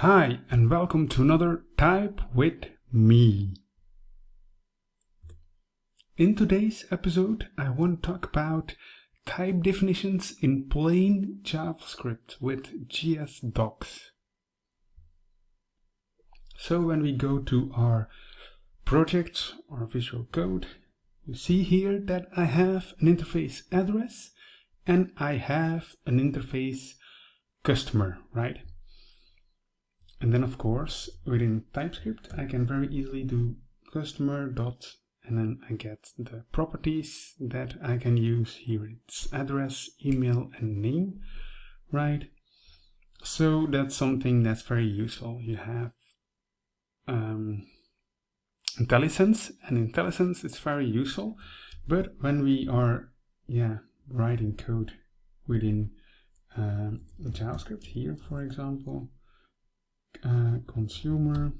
Hi, and welcome to another Type with Me. In today's episode, I want to talk about type definitions in plain JavaScript with jsdocs. So when we go to our project or Visual Code, you see here that I have an interface address and I have an interface customer, right? And then of course, within TypeScript, I can very easily do customer dot, and then I get the properties that I can use here. It's address, email, and name, right? So that's something that's very useful. You have intellisense, and intellisense is very useful. But when we are, writing code within JavaScript here, for example, consumer,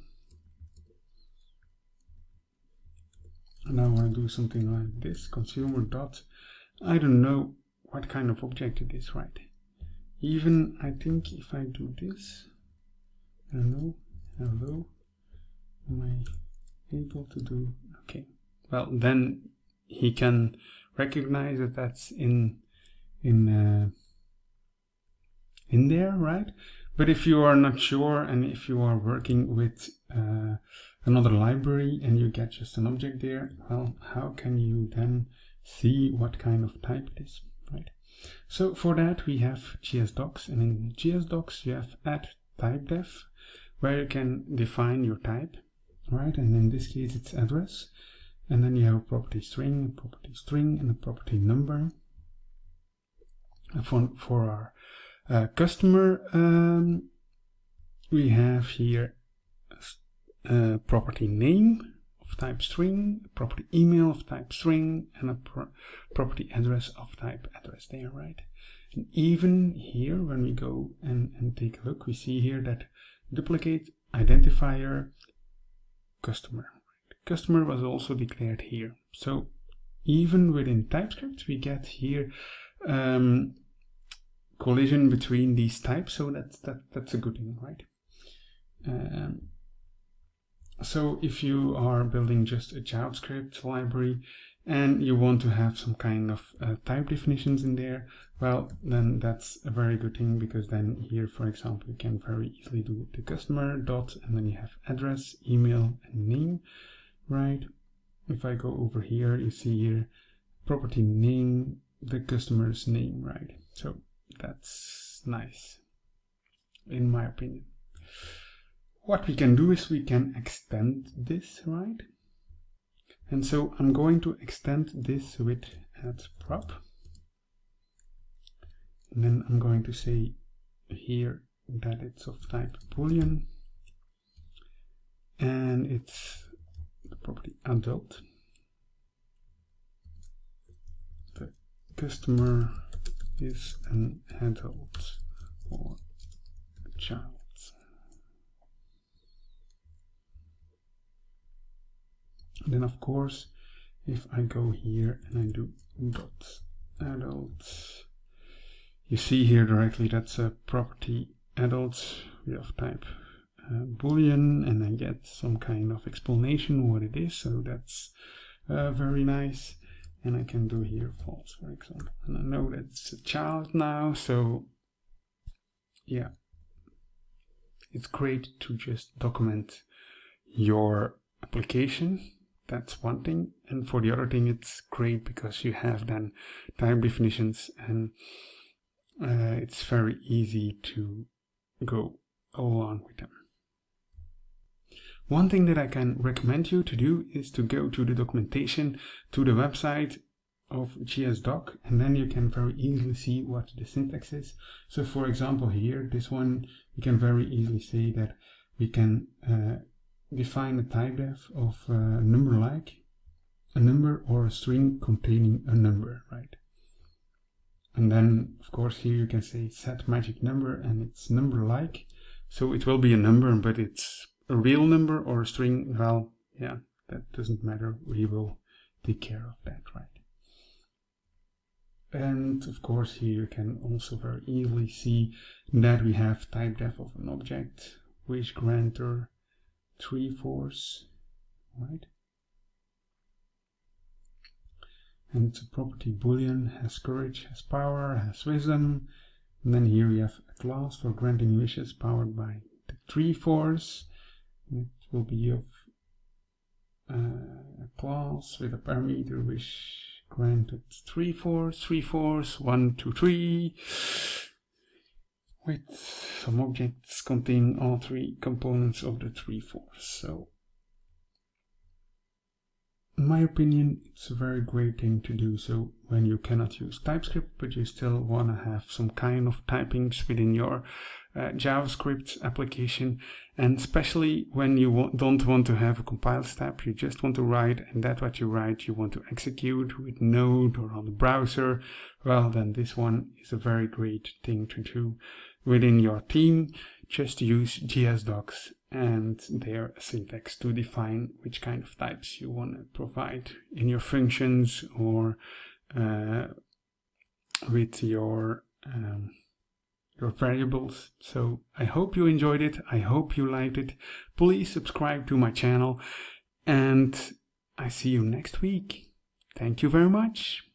and I want to do something like this, consumer dot, I don't know what kind of object it is, right? Even I think if I do this, I don't know, hello, am I able to do, okay, well then he can recognize that that's in there, right? But if you are not sure, and if you are working with another library and you get just an object there, well, how can you then see what kind of type it is, right? So for that we have jsdocs, and in jsdocs you have add type def, where you can define your type, right? And in this case it's address, and then you have a property string, and a property number. For our customer, we have here a property name of type string, a property email of type string, and a property address of type address there, right? And even here, when we go and take a look, we see here that duplicate identifier customer. Customer was also declared here. So even within TypeScript, we get here collision between these types, so that's a good thing, right? So if you are building just a JavaScript library and you want to have some kind of type definitions in there, well, then that's a very good thing, because then here, for example, you can very easily do the customer dot, and then you have address, email, and name, right? If I go over here, you see here property name, the customer's name, right? So that's nice, in my opinion. What we can do is we can extend this, right? And so I'm going to extend this with add prop. And then I'm going to say here that it's of type boolean, and it's the property adult. The customer is an adult or a child. Then of course, if I go here and I do dot adult, you see here directly that's a property adult. We have type boolean, and I get some kind of explanation what it is, so that's very nice. And I can do here false, for example, and I know that it's a child now, so yeah, it's great to just document your application. That's one thing. And for the other thing, it's great because you have then type definitions, and it's very easy to go along with them. One thing that I can recommend you to do is to go to the documentation, to the website of JSDoc, and then you can very easily see what the syntax is. So for example here, this one, you can very easily say that we can define a type def of a number like a number or a string containing a number, right? And then of course here you can say set magic number, and it's number like, so it will be a number, but it's a real number or a string. Well, yeah, that doesn't matter, we will take care of that, right? And of course here you can also very easily see that we have type def of an object wish grantor 3/4, right? And it's a property boolean, has courage, has power, has wisdom. And then here you have a class for granting wishes powered by the 3/4. It will be of a class with a parameter wish granted 3/4, 1, 2, 3, with some objects containing all 3 components of the 3/4. So, in my opinion, it's a very great thing to do so when you cannot use TypeScript, but you still want to have some kind of typings within your JavaScript application, and especially when you don't want to have a compile step, you just want to write, and that what you write you want to execute with Node or on the browser. Well, then this one is a very great thing to do within your team. Just use jsdocs and their syntax to define which kind of types you want to provide in your functions or with your variables. So I hope you enjoyed it. I hope you liked it. Please subscribe to my channel, and I see you next week. Thank you very much.